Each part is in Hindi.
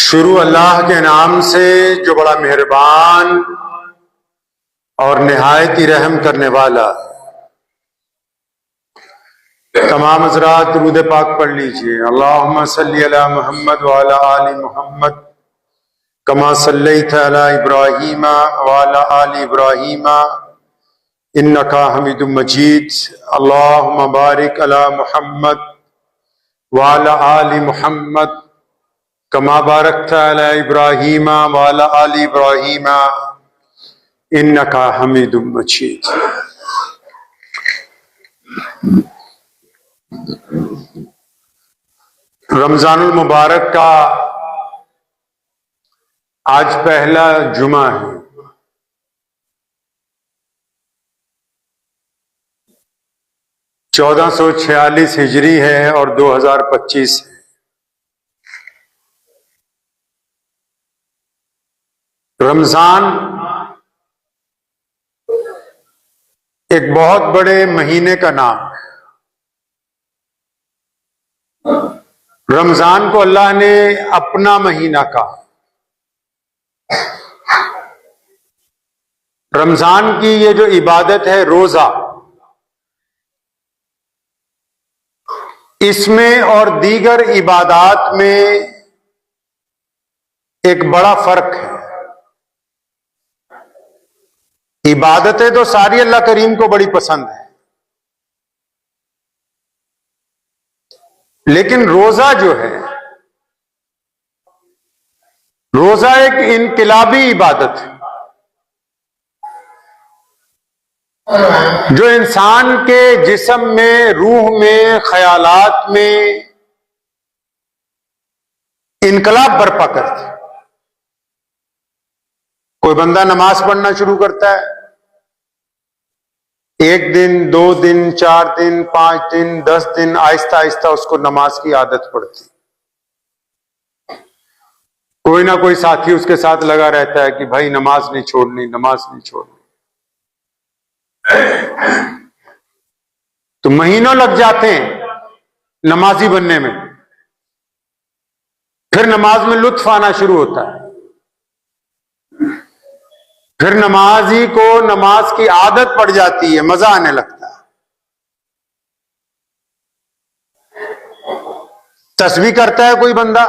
शुरू अल्लाह के नाम से जो बड़ा मेहरबान और निहायती रहम करने वाला। तमाम हज़रात दुरूद पाक पढ़ लीजिए। अल्लाहुम्मा सल्ली अला मुहम्मद व अला आलि मुहम्मद कमा सल्लैता अला इब्राहीम व अला आलि इब्राहीम इन्नका हमीदुम मजीद। अल्लाहुम्मा बारिक अला मुहम्मद व अला आलि मुहम्मद कमा बारकता अला इब्राहीम व अला आलि इब्राहीम इन्नका हमीदुम मजीद। रमजानुल मुबारक का आज पहला जुमा है। (1446) हिजरी है और 2025 है। रमजान एक बहुत बड़े महीने का नाम है। रमजान को अल्लाह ने अपना महीना कहा। रमजान की ये जो इबादत है रोजा, इसमें और दीगर इबादात में एक बड़ा फर्क है। इबादतें तो सारी अल्लाह करीम को बड़ी पसंद है, लेकिन रोजा जो है, रोजा एक इनकलाबी इबादत है जो इंसान के जिस्म में, रूह में, ख्यालात में इनकलाब बर्पा करती है। कोई बंदा नमाज पढ़ना शुरू करता है, 1 दिन, 2 दिन, 4 दिन, 5 दिन, 10 दिन, आहिस्ता आहिस्ता उसको नमाज की आदत पड़ती। कोई ना कोई साथी उसके साथ लगा रहता है कि भाई नमाज नहीं छोड़नी, नमाज नहीं छोड़नी। तो महीनों लग जाते हैं नमाजी बनने में। फिर नमाज में लुत्फ आना शुरू होता है। फिर नमाजी को नमाज की आदत पड़ जाती है, मजा आने लगता है। तस्बीह करता है कोई बंदा,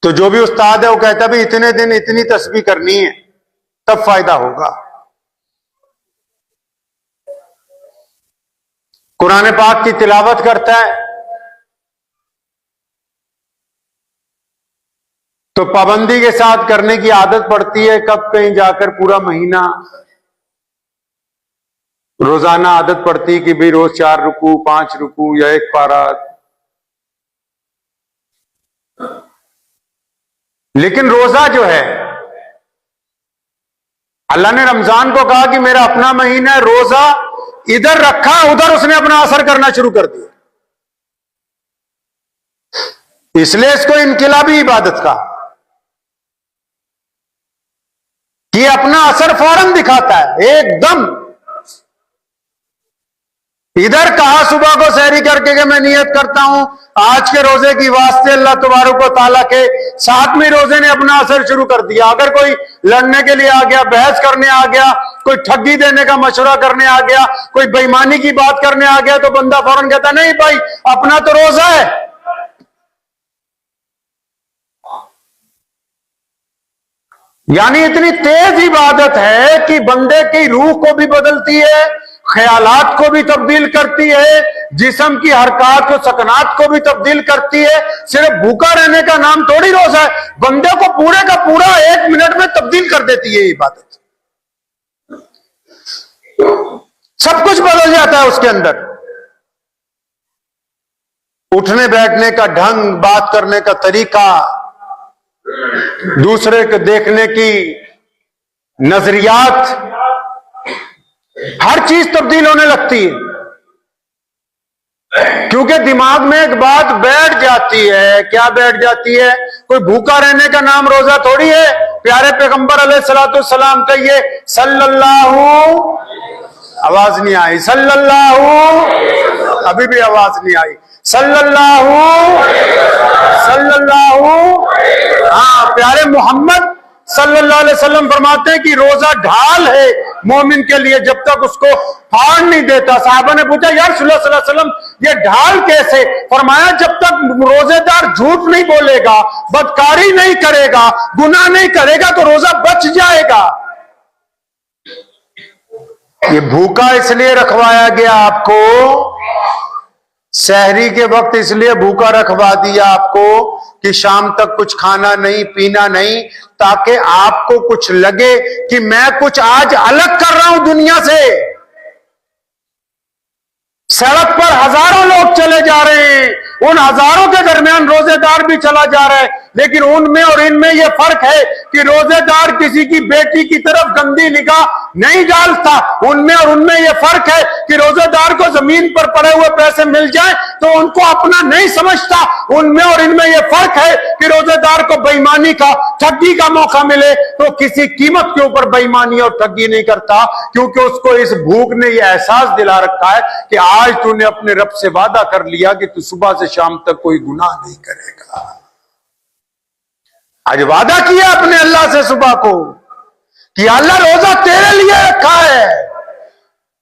तो जो भी उस्ताद है वो कहता है भाई इतने दिन इतनी तस्बीह करनी है, तब फायदा होगा। कुरान पाक की तिलावत करता है तो पाबंदी के साथ करने की आदत पड़ती है। कब कहीं जाकर पूरा महीना रोजाना आदत पड़ती है कि भाई रोज 4 रुकू, 5 रुकू या 1 पारा। लेकिन रोजा जो है, अल्लाह ने रमजान को कहा कि मेरा अपना महीना है, रोजा इधर रखा, उधर उसने अपना असर करना शुरू कर दिया। इसलिए इसको इनकलाबी इबादत कहा कि अपना असर फौरन दिखाता है एकदम। इधर कहा सुबह को सहरी करके कि मैं नियत करता हूं आज के रोजे की वास्ते अल्लाह तबारक व तआला के, साथ में रोजे ने अपना असर शुरू कर दिया। अगर कोई लड़ने के लिए आ गया, बहस करने आ गया, कोई ठगी देने का मशवरा करने आ गया, कोई बेईमानी की बात करने आ गया, तो बंदा फौरन कहता नहीं भाई अपना तो रोजा है। यानी इतनी तेज इबादत है कि बंदे की रूह को भी बदलती है, ख्यालात को भी तब्दील करती है, जिस्म की हरकत और सकनात को भी तब्दील करती है। सिर्फ भूखा रहने का नाम थोड़ी रोजा है, बंदे को पूरे का पूरा 1 मिनट में तब्दील कर देती है ये इबादत। सब कुछ बदल जाता है उसके अंदर। उठने बैठने का ढंग, बात करने का तरीका, दूसरे को देखने की नजरियात, हर चीज तब्दील होने लगती है। क्योंकि दिमाग में एक बात बैठ जाती है। क्या बैठ जाती है? कोई भूखा रहने का नाम रोजा थोड़ी है। प्यारे पैगंबर अलैहिस्सलाम कहिए सल्लल्लाहु, आवाज नहीं आई, सल्लल्लाहु, अभी भी आवाज नहीं आई, सल्लल्लाहु प्यारे मोहम्मद सल्लल्लाहु अलैहि वसल्लम फरमाते हैं कि रोजा ढाल है मोमिन के लिए, जब तक उसको फाड़ नहीं देता। साहबा ने पूछा या रसूलुल्लाह सल्लल्लाहु अलैहि वसल्लम ये ढाल कैसे? फरमाया जब तक रोजेदार झूठ नहीं बोलेगा, बदकारी नहीं करेगा, गुनाह नहीं करेगा तो रोजा बच जाएगा। ये भूखा इसलिए रखवाया गया आपको, सहरी के वक्त इसलिए भूखा रखवा दिया आपको कि शाम तक कुछ खाना नहीं पीना नहीं, ताकि आपको कुछ लगे कि मैं कुछ आज अलग कर रहा हूं दुनिया से। सड़क पर हजारों लोग चले जा रहे हैं, उन हजारों के दरमियान रोजेदार भी चला जा रहा है, लेकिन उनमें और इनमें यह फर्क है कि रोजेदार किसी की बेटी की तरफ गंदी निगाह नहीं डालता। उनमें और उनमें यह फर्क है कि रोजेदार को जमीन पर पड़े हुए पैसे मिल जाए तो उनको अपना नहीं समझता। उनमें और इनमें यह फर्क है कि रोजेदार को बेईमानी का, ठगी का मौका मिले तो किसी कीमत के ऊपर बेईमानी और ठगी नहीं करता, क्योंकि उसको इस भूख ने यह एहसास दिला रखा है कि आज तूने अपने रब से वादा कर लिया कि तू सुबह से शाम तक कोई गुनाह नहीं करेगा। आज वादा किया अपने अल्लाह से सुबह को कि अल्लाह रोजा तेरे लिए रखा है,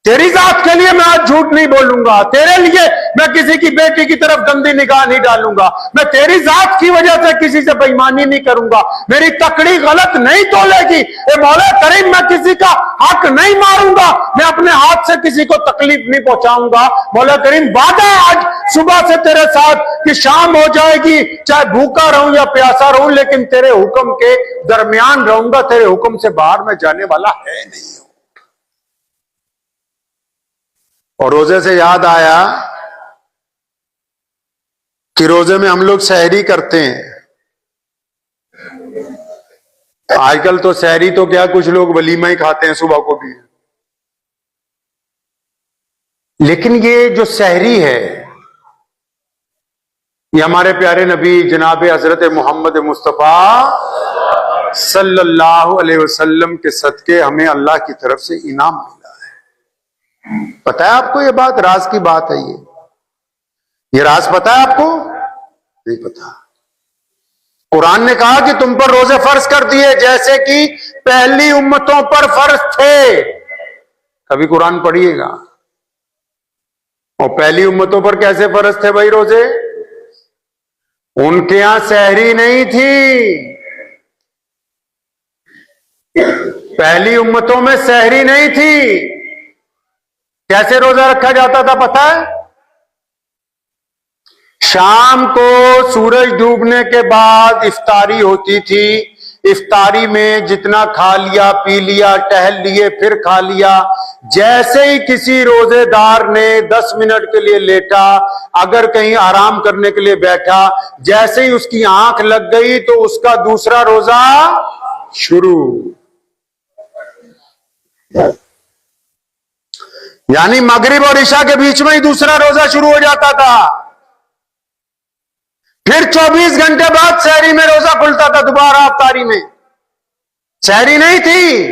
तेरी जात के लिए मैं आज झूठ नहीं बोलूंगा, तेरे लिए मैं किसी की बेटी की तरफ गंदी निगाह नहीं डालूंगा, मैं तेरी जात की वजह से किसी से बेईमानी नहीं करूंगा, मेरी तकड़ी गलत नहीं तोलेगी, ए मौला करीम मैं किसी का हक नहीं मारूंगा, मैं अपने हाथ से किसी को तकलीफ नहीं पहुंचाऊंगा। मौला करीम वादा आज सुबह से तेरे साथ कि शाम हो जाएगी, चाहे भूखा रहूं या प्यासा रहूं, लेकिन तेरे हुक्म के दरमियान रहूंगा, तेरे हुक्म से बाहर में जाने वाला है नहीं। और रोजे से याद आया कि रोजे में हम लोग सहरी करते हैं। आजकल तो सहरी तो क्या, कुछ लोग वलीमा ही खाते हैं सुबह को भी, लेकिन ये जो सहरी है ये हमारे प्यारे नबी जनाब हजरत मोहम्मद मुस्तफा सल्लल्लाहु अलैहि वसल्लम के सदके हमें अल्लाह की तरफ से इनाम मिला है। पता है आपको ये बात? राज की बात है ये राज पता है आपको? नहीं पता। कुरान ने कहा कि तुम पर रोजे फर्ज कर दिए जैसे कि पहली उम्मतों पर फर्ज थे। कभी कुरान पढ़िएगा। और पहली उम्मतों पर कैसे फर्ज थे भाई रोजे? उनके यहां सहरी नहीं थी, पहली उम्मतों में सहरी नहीं थी। कैसे रोजा रखा जाता था पता है? शाम को सूरज डूबने के बाद इफ्तारी होती थी। इफ्तारी में जितना खा लिया, पी लिया, टहल लिए, फिर खा लिया। जैसे ही किसी रोजेदार ने 10 मिनट के लिए लेटा, अगर कहीं आराम करने के लिए बैठा, जैसे ही उसकी आंख लग गई तो उसका दूसरा रोजा शुरू। यानी मगरिब और इशा के बीच में ही दूसरा रोजा शुरू हो जाता था। फिर 24 घंटे बाद सहरी में रोजा खुलता था, दोबारा इफ्तारी में। सहरी नहीं थी,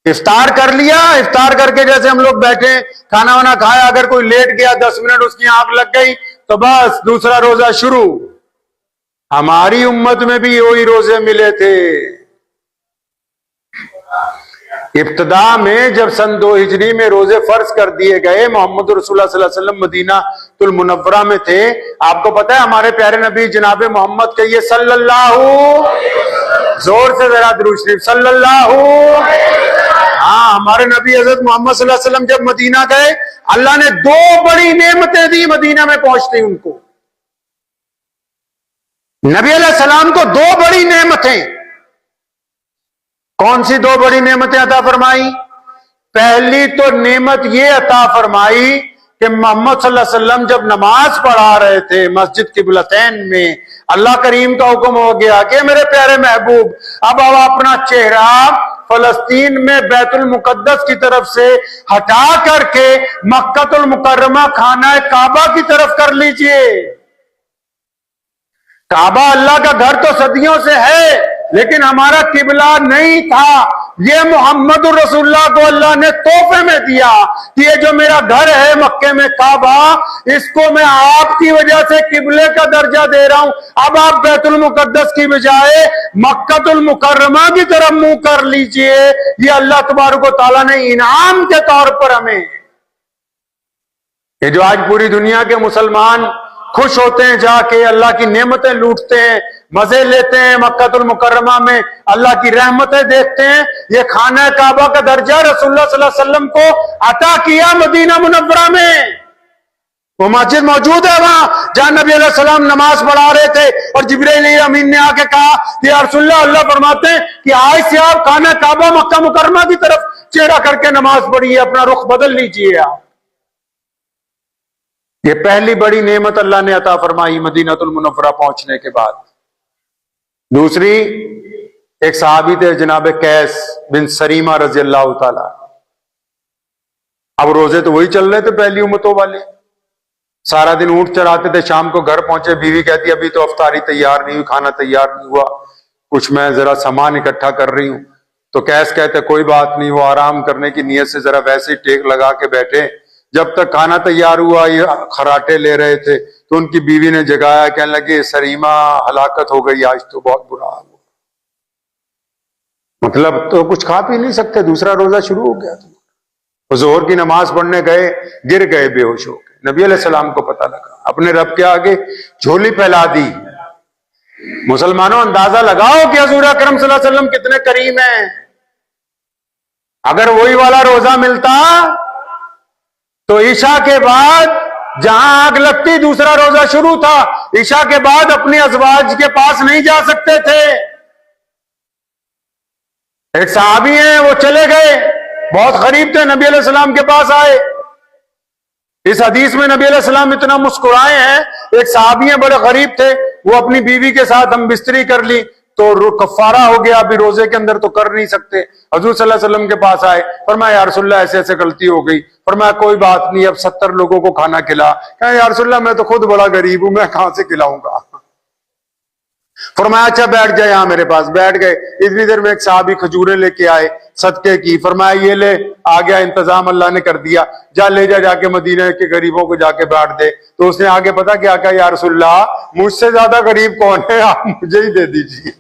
इफ्तार कर लिया, इफ्तार करके जैसे हम लोग बैठे, खाना वाना खाया, अगर कोई लेट गया 10 मिनट उसकी आंख लग गई तो बस दूसरा रोजा शुरू। हमारी उम्मत में भी वही रोजे मिले थे। इब्तदा में जब सन 2 हिजरी में रोजे फर्ज कर दिए गए, मोहम्मद रसूलुल्लाह सल्लल्लाहु अलैहि वसल्लम मदीना तुल मुनव्वरा में थे। आपको पता है हमारे प्यारे नबी जनाब मोहम्मद कहिए सल्लल्लाहु, जोर से जरा दुरूद शरीफ सल्लल्लाहु। हाँ, हमारे नबी हजरत मोहम्मद सल्लल्लाहु अलैहि वसल्लम जब मदीना गए, अल्लाह ने 2 बड़ी नेमतें दी मदीना में पहुंचते उनको। नबी अलैहि सलाम को 2 बड़ी नेमतें। कौन सी 2 बड़ी नेमतें अता फरमाई? पहली तो नेमत ये अता फरमाई कि मोहम्मद सल्लल्लाहु अलैहि वसल्लम जब नमाज पढ़ा रहे थे मस्जिद किबलतैन में, अल्लाह करीम का हुक्म हो गया कि मेरे प्यारे महबूब अब अपना चेहरा फलस्तीन में बैतुल मुकद्दस की तरफ से हटा करके मक्कातुल मुकर्रमा खाना काबा की तरफ कर लीजिए। काबा अल्लाह का घर तो सदियों से है, लेकिन हमारा किबला नहीं था। ये मोहम्मद रसूलुल्लाह को अल्लाह ने तोहफे में दिया कि ये जो मेरा घर है मक्के में काबा, इसको मैं आपकी वजह से किबले का दर्जा दे रहा हूं। अब आप बैतुल मुकद्दस की बजाय मक्कतुल मुकर्रमा की तरफ मुंह कर लीजिए। ये अल्लाह तबारक व तआला ने इनाम के तौर पर हमें, ये जो आज पूरी दुनिया के मुसलमान खुश होते हैं, जाके अल्लाह की नेमतें लूटते हैं, मजे लेते हैं, मक्कतुल मुकर्रमा में अल्लाह की रहमतें देखते हैं, ये खाना काबा का दर्जा रसूलुल्लाह सल्लल्लाहु अलैहि वसल्लम को अता किया मदीना मुनव्वरा में। वो मस्जिद मौजूद है वहां जहां नबी अलैहि सलाम नमाज पढ़ा रहे थे और जिब्रील अमीन ने आके कहा कि या रसूलुल्लाह, अल्लाह फरमाते हैं कि आज से आप खाना काबा मक्का मुकर्रमा की तरफ चेहरा करके नमाज पढ़िए, अपना रुख बदल लीजिए आप। ये पहली बड़ी नेमत अल्लाह ने अता फरमाई मदीनातुल मुनव्वरा पहुंचने के बाद। दूसरी, एक सहाबी थे जनाब कैस बिन सरीमा रजी अल्लाह ताला। अब रोजे तो वही चल रहे थे पहली उम्मतों वाले, सारा दिन ऊंट चराते थे, शाम को घर पहुंचे, बीवी कहती अभी तो अफ्तारी तैयार नहीं हुई, खाना तैयार नहीं हुआ, कुछ मैं जरा सामान इकट्ठा कर रही हूं। तो कैस कहते कोई बात नहीं, वो आराम करने की नीयत से जरा वैसे ही टेक लगा के बैठे। जब तक खाना तैयार हुआ, ये खराटे ले रहे थे, तो उनकी बीवी ने जगाया, कहने लगे सरीमा हलाकत हो गई, आज तो बहुत बुरा हाल हुआ। मतलब तो कुछ खा पी नहीं सकते, दूसरा रोजा शुरू हो गया। तो जोहर की नमाज पढ़ने गए, गिर गए बेहोश हो गए। नबी अलैहि सलाम को पता लगा, अपने रब के आगे झोली फैला दी। मुसलमानों, अंदाजा लगाओ कि हुजूर अकरम सल्लल्लाहु अलैहि वसल्लम कितने करीम हैं। अगर वही वाला रोजा मिलता तो ईशा के बाद जहां आग लगती दूसरा रोजा शुरू था, ईशा के बाद अपनी अज़वाज के पास नहीं जा सकते थे। एक सहाबी हैं, वो चले गए, बहुत गरीब थे, नबी अलैहि सलाम के पास आए। इस हदीस में नबी अलैहि सलाम इतना मुस्कुराए हैं। एक सहाबी हैं, बड़े गरीब थे, वो अपनी बीवी के साथ हम बिस्तरी कर ली तो कफारा हो गया, अभी रोजे के अंदर तो कर नहीं सकते। हजूर सल्लल्लाहु अलैहि वसल्लम के पास आए, फरमाया या रसूलल्लाह ऐसे ऐसे गलती हो गई। फरमाया कोई बात नहीं, अब 70 लोगों को खाना खिला। कहा या रसूलल्लाह, मैं तो खुद बड़ा गरीब हूं, मैं कहां से खिलाऊंगा। फरमाया अच्छा बैठ जाए यहां मेरे पास। बैठ गए। इतनी देर में एक साहबी खजूरें लेके आए सदके की। फरमाया ये ले, आ गया इंतजाम अल्लाह ने कर दिया, जा ले जा जाके मदीने के गरीबों को जाके बांट दे। तो उसने आगे पता क्या कहा, या रसूलल्लाह मुझसे ज्यादा गरीब कौन है, आप मुझे ही दे दीजिए।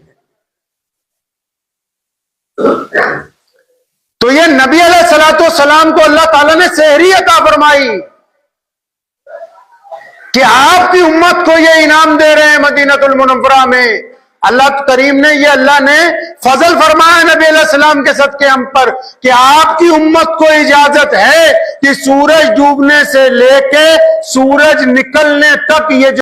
तो ये नबी अलैहिस्सलातु वस्सलाम को अल्लाह ताला ने सेहरी अता फरमाई कि आपकी उम्मत को ये इनाम दे रहे हैं मदीनातुल मुनव्वरा में। अल्लाह करीम ने, ये अल्लाह ने फजल फरमाया नबी अलैहिस्सलाम के सदके हम पर कि आपकी उम्मत को इजाजत है कि सूरज डूबने से लेके सूरज निकलने तक ये